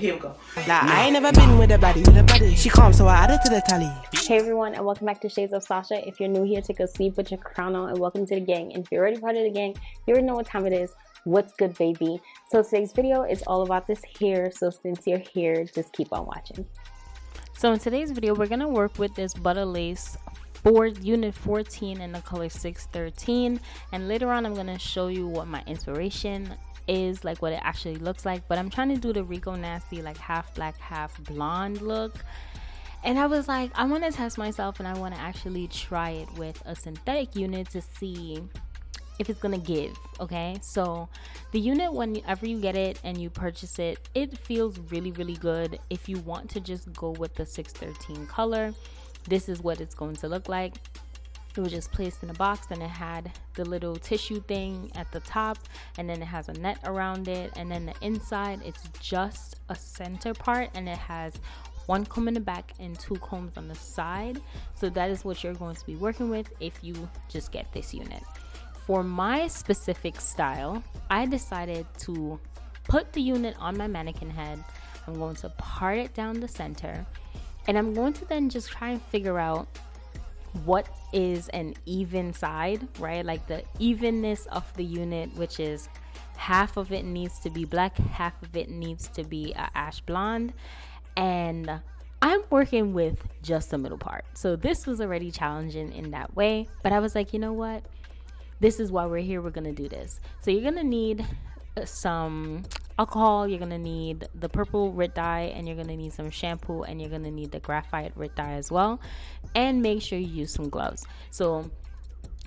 here we go. Nah, I ain't never been with a baddie. She calm, so I added to the tally. Hey everyone, and welcome back to Shades of Sasha. If you're new here, take a seat, put your crown on, and welcome to the gang. And if you're already part of the gang, you already know what time it is. What's good, baby? So today's video is all about this hair. So since you're here, just keep on watching. So in today's video, we're gonna work with this Butta lace for unit 14 in the color 613. And later on, I'm gonna show you what my inspiration is, like what it actually looks like. But I'm trying to do the Rico Nasty, like half black, half blonde look. And I was like, I want to test myself, and I want to actually try it with a synthetic unit to see if it's gonna give. Okay, so the unit, whenever you get it and you purchase it, it feels really good. If you want to just go with the 613 color, this is what it's going to look like. It was just placed in a box, and it had the little tissue thing at the top, and then it has a net around it, and then the inside, it's just a center part, and it has one comb in the back and 2 combs on the side. So that is what you're going to be working with if you just get this unit. For my specific style, I decided to put the unit on my mannequin head. I'm going to part it down the center, and I'm going to then just try and figure out what is an even side, right? Like the evenness of the unit, which is half of it needs to be black, half of it needs to be ash blonde. And I'm working with just the middle part. So this was already challenging in that way. But I was like, you know what? This is why we're here. We're going to do this. So you're going to need some alcohol. You're going to need the purple Rit dye, and you're going to need some shampoo, and you're going to need the graphite Rit dye as well. And make sure you use some gloves. So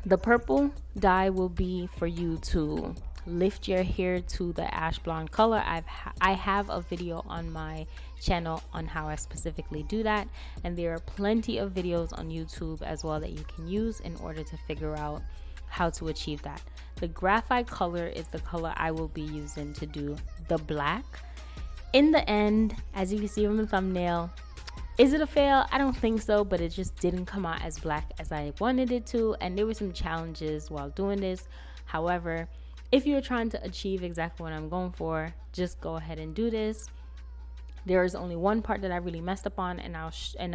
the purple dye will be for you to lift your hair to the ash blonde color. I have a video on my channel on how I specifically do that, and there are plenty of videos on YouTube as well that you can use in order to figure out how to achieve that. The graphite color is the color I will be using to do the black. In the end, as you can see from the thumbnail, is it a fail? I don't think so, but it just didn't come out as black as I wanted it to, and there were some challenges while doing this. However, if you're trying to achieve exactly what I'm going for, just go ahead and do this. There is only one part that I really messed up on, and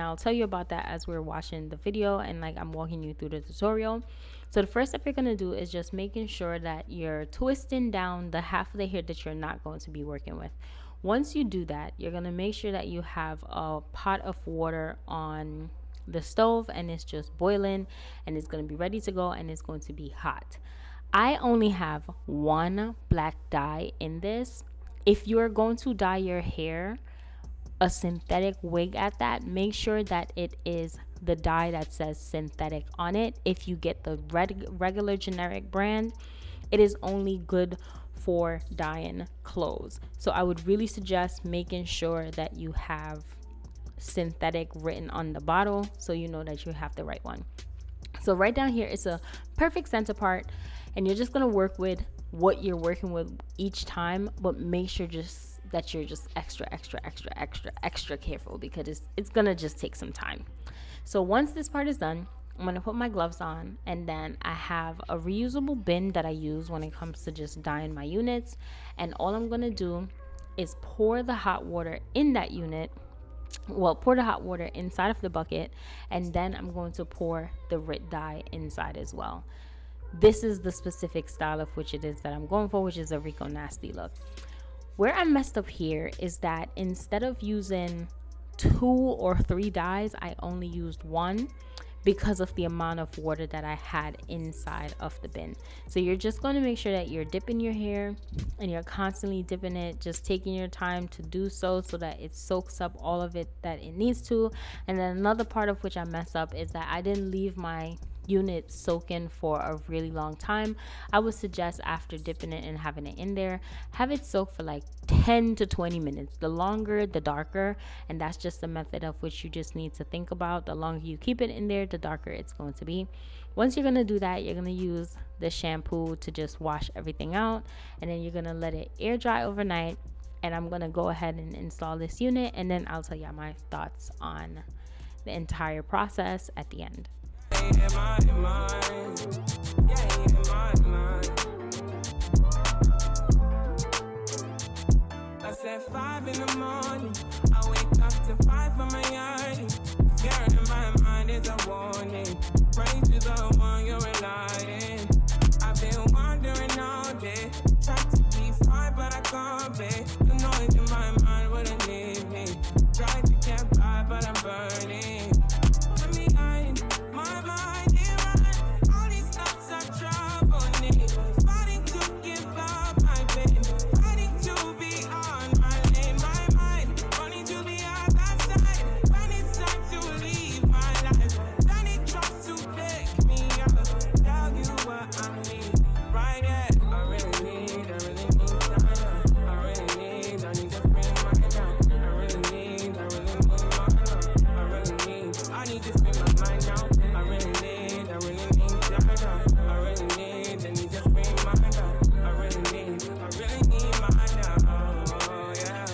I'll tell you about that as we're watching the video, and like I'm walking you through the tutorial. So the first step you're going to do is just making sure that you're twisting down the half of the hair that you're not going to be working with. Once you do that, you're going to make sure that you have a pot of water on the stove, and it's just boiling, and it's going to be ready to go, and it's going to be hot. I only have one black dye in this. If you're going to dye your hair a synthetic wig at that, make sure that it is the dye that says synthetic on it. If you get the regular generic brand, it is only good for dyeing clothes. So I would really suggest making sure that you have synthetic written on the bottle, so you know that you have the right one. So right down here, it's a perfect center part, and you're just going to work with what you're working with each time, but make sure that you're just extra careful, because it's going to just take some time. So once this part is done, I'm going to put my gloves on, and then I have a reusable bin that I use when it comes to just dyeing my units. And all I'm going to do is pour the hot water in that unit. Well, pour the hot water inside of the bucket, and then I'm going to pour the Rit dye inside as well. This is the specific style of which it is that I'm going for, which is a Rico Nasty look. Where I messed up here is that instead of using 2 or 3 dyes, I only used 1 because of the amount of water that I had inside of the bin. So you're just going to make sure that you're dipping your hair, and you're constantly dipping it, just taking your time to do so that it soaks up all of it that it needs to. And then another part of which I messed up is that I didn't leave my unit soaking for a really long time. I would suggest after dipping it and having it in there, have it soak for like 10 to 20 minutes. The longer, the darker, and that's just the method of which you just need to think about. The longer you keep it in there, the darker it's going to be. Once you're going to do that, you're going to use the shampoo to just wash everything out, and then you're going to let it air dry overnight. And I'm going to go ahead and install this unit, and then I'll tell you my thoughts on the entire process at the end. said 5 in the morning, I wake up to 5 for my yard. Fear in my mind is a warning. Pray to the one you're relying. I've been wandering all day, trying to be fine, but I can't be. The noise in my mind wouldn't leave me. Try to get by, but I'm burning. Let me hide my mind, it runs. All these thoughts are troubling. Fighting to give up my pain, fighting to be on my lane. My mind running to the other side. When it's time to leave my life, then it tries to take me out. Tell you what I need, right? Yeah, I really need time. I need to free my mind. I really need my love. I need to free my mind now. I really need time. I need to free my mind. I really need my love. Yeah.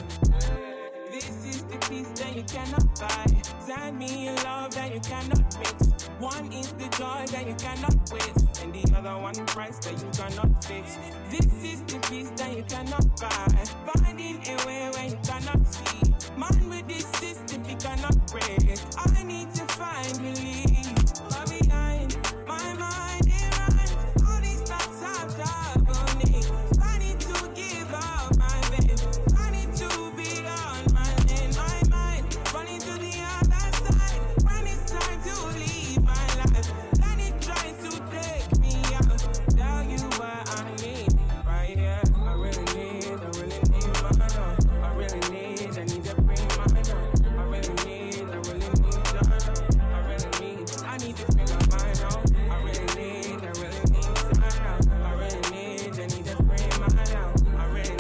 This is the peace that you cannot buy. Send me a love that you cannot mix. One is the joy that you cannot waste, and the other one price that you cannot fix. This is the peace that you cannot buy. Finding a way where you cannot see. Man with this system you cannot break. I need to find relief. But behind my mind it runs. All these thoughts are troubling. I need to give up my babe. I need to be on my lane. My mind running to the other side. When it's time to leave my life, then it tries to take me out. Tell you what I need, right here. I really need my love. I need to bring my love. I really need your love. I need to bring my mind out. I really need your love. I need to bring my love. I really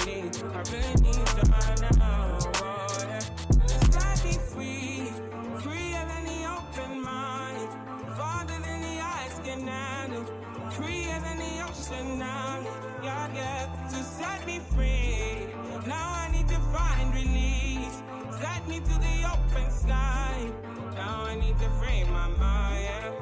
need your love. Oh, yeah. Just let me free, freer than the open mind, farther than the eyes can handle, freer than the ocean now. Yeah, yeah. So set me free. Now I need to find release. Set me to the open sky. Now I need to free my mind. Yeah.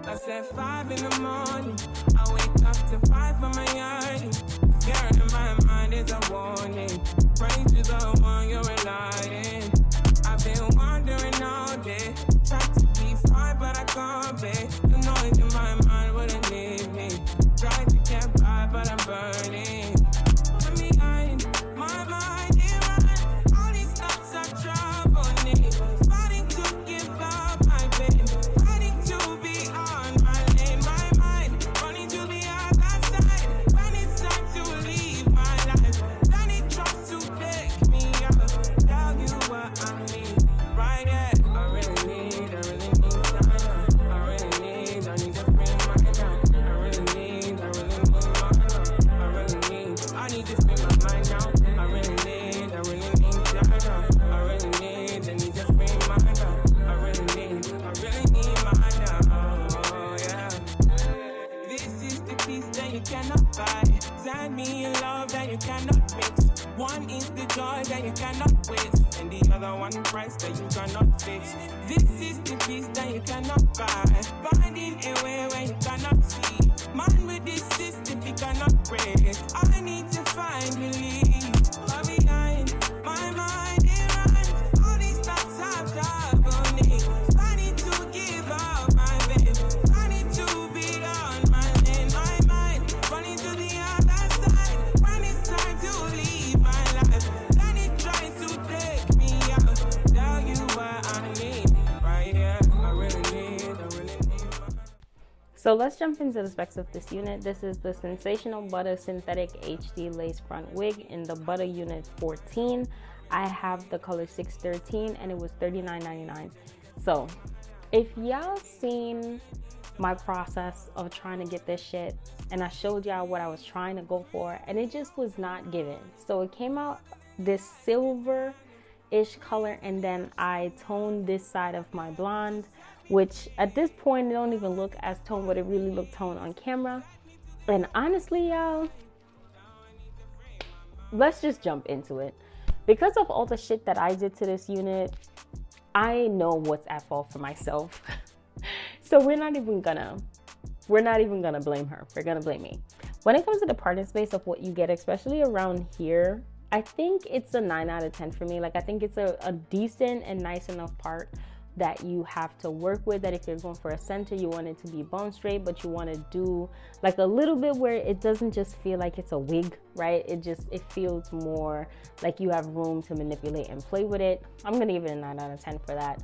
I said 5 in the morning, I wake up to 5 for my yard. Fear in my mind is a warning. Pray to the one you're relying. I've been wandering all day, trying to be fine, but I can't be. The noise in my mind wouldn't leave me. Try to get by, but I'm burning. Let me hide my mind, it runs. All these thoughts are troubling. Fighting to give up my pain, fighting to be on my lane. My mind running to the other side. When it's time to leave my life, then it tries to take me out. Tell you what I need, right? Yeah, I really need time. I need to bring my love. I really need my love. I need to free my mind now. I really need your love. I need to free my love. I really need my love. Oh, yeah. This is the peace that you cannot buy. Send me a love that you cannot mix. One is the joy that you cannot waste, and the other one price that you cannot fix. This is the peace that you cannot buy. Finding a way where you cannot see. Man with this system you cannot break. I need to find relief. But behind my mind it runs. All these thoughts are troubling. I need to give up my babe. I need to be on my lane. My mind running to the other side. When it's time to leave my life, then it tries to take me out. Tell you what I need, right here. I really need my. So So let's jump into the specs of this unit. This is the Sensational Butta Synthetic HD Lace Front Wig in the Butta Unit 14. I have the color 613 and it was $39.99. So if y'all seen my process of trying to get this shit, and I showed y'all what I was trying to go for, and it just was not given. So it came out this silver-ish color, and then I toned this side of my blonde, which at this point it don't even look as toned, but it really looked toned on camera. And honestly, y'all, let's just jump into it. Because of all the shit that I did to this unit, I know what's at fault for myself. So we're not even gonna blame her. We're gonna blame me. When it comes to the parting space of what you get, especially around here, I think it's a 9 out of 10 for me. Like, I think it's a decent and nice enough part that you have to work with, that if you're going for a center, you want it to be bone straight, but you want to do like a little bit where it doesn't just feel like it's a wig, right? It feels more like you have room to manipulate and play with it. I'm gonna give it a 9 out of 10 for that.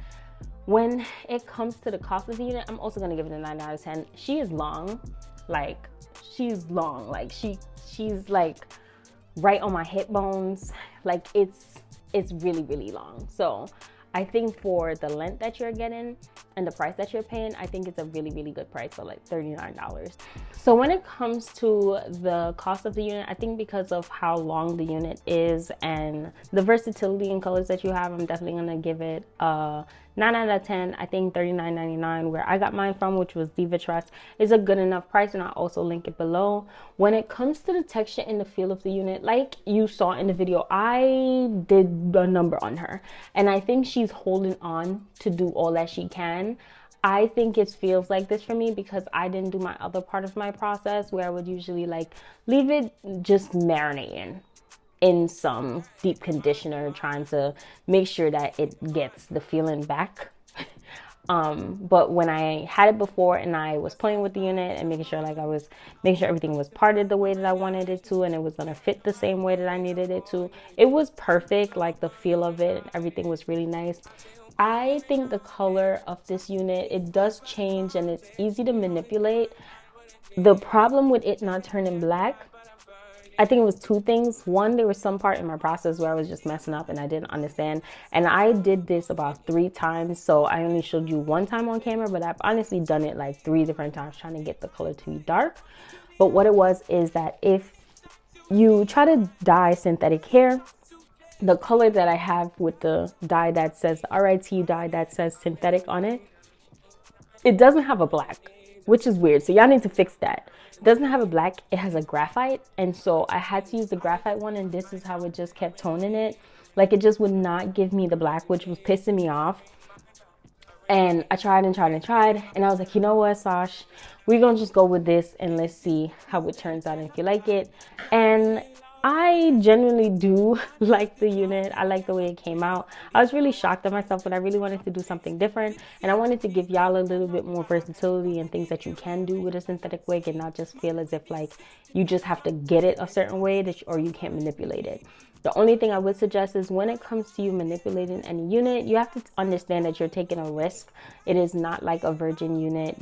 When it comes to the cost of the unit, I'm also gonna give it a 9 out of 10. She is long, like she's like right on my hip bones. Like it's really, really long. So I think for the length that you're getting and the price that you're paying, I think it's a really, really good price for like $39. So when it comes to the cost of the unit, I think because of how long the unit is and the versatility in colors that you have, I'm definitely gonna give it a 9 out of 10. I think $39.99, where I got mine from, which was Diva Trust, is a good enough price, and I'll also link it below. When it comes to the texture and the feel of the unit, like you saw in the video, I did a number on her, and I think she's holding on to do all that she can. I think it feels like this for me because I didn't do my other part of my process where I would usually like leave it just marinating in some deep conditioner, trying to make sure that it gets the feeling back. But when I had it before and I was playing with the unit and making sure everything was parted the way that I wanted it to, and it was gonna fit the same way that I needed it to, it was perfect. Like the feel of it, everything was really nice. I think the color of this unit, it does change and it's easy to manipulate. The problem with it not turning black, I think it was two things. One, there was some part in my process where I was just messing up and I didn't understand. And I did this about 3 times. So I only showed you 1 time on camera, but I've honestly done it like 3 different times trying to get the color to be dark. But what it was is that if you try to dye synthetic hair, the color that I have with the dye that says, the RIT dye that says synthetic on it, it doesn't have a black, which is weird. So y'all need to fix that. It doesn't have a black, it has a graphite. And so I had to use the graphite one, and this is how it just kept toning it. Like it just would not give me the black, which was pissing me off. And I tried and tried and tried. And I was like, you know what, Sash, we're going to just go with this and let's see how it turns out and if you like it. And I genuinely do like the unit. I like the way it came out. I was really shocked at myself, but I really wanted to do something different. And I wanted to give y'all a little bit more versatility and things that you can do with a synthetic wig and not just feel as if like you just have to get it a certain way or you can't manipulate it. The only thing I would suggest is when it comes to you manipulating any unit, you have to understand that you're taking a risk. It is not like a virgin unit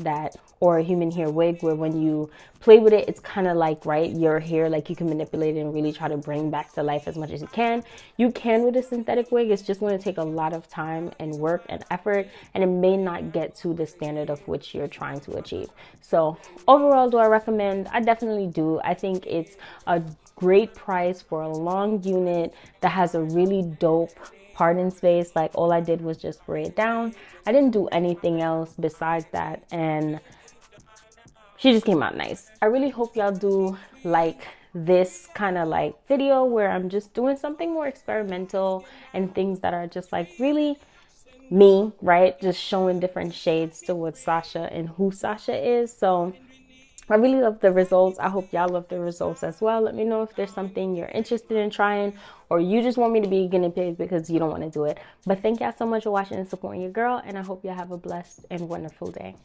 or a human hair wig where when you play with it, it's kind of like, right, your hair, like you can manipulate it and really try to bring back to life as much as you can. You can with a synthetic wig. It's just going to take a lot of time and work and effort, and it may not get to the standard of which you're trying to achieve. So overall, do I recommend? I definitely do. I think it's a great price for a long unit that has a really dope parting space. Like all I did was just spray it down. I didn't do anything else besides that, and she just came out nice. I really hope y'all do like this kind of like video where I'm just doing something more experimental and things that are just like really me, right? Just showing different shades to what Sasha and who Sasha is. So I really love the results. I hope y'all love the results as well. Let me know if there's something you're interested in trying, or you just want me to be guinea pig because you don't want to do it. But thank y'all so much for watching and supporting your girl, and I hope y'all have a blessed and wonderful day.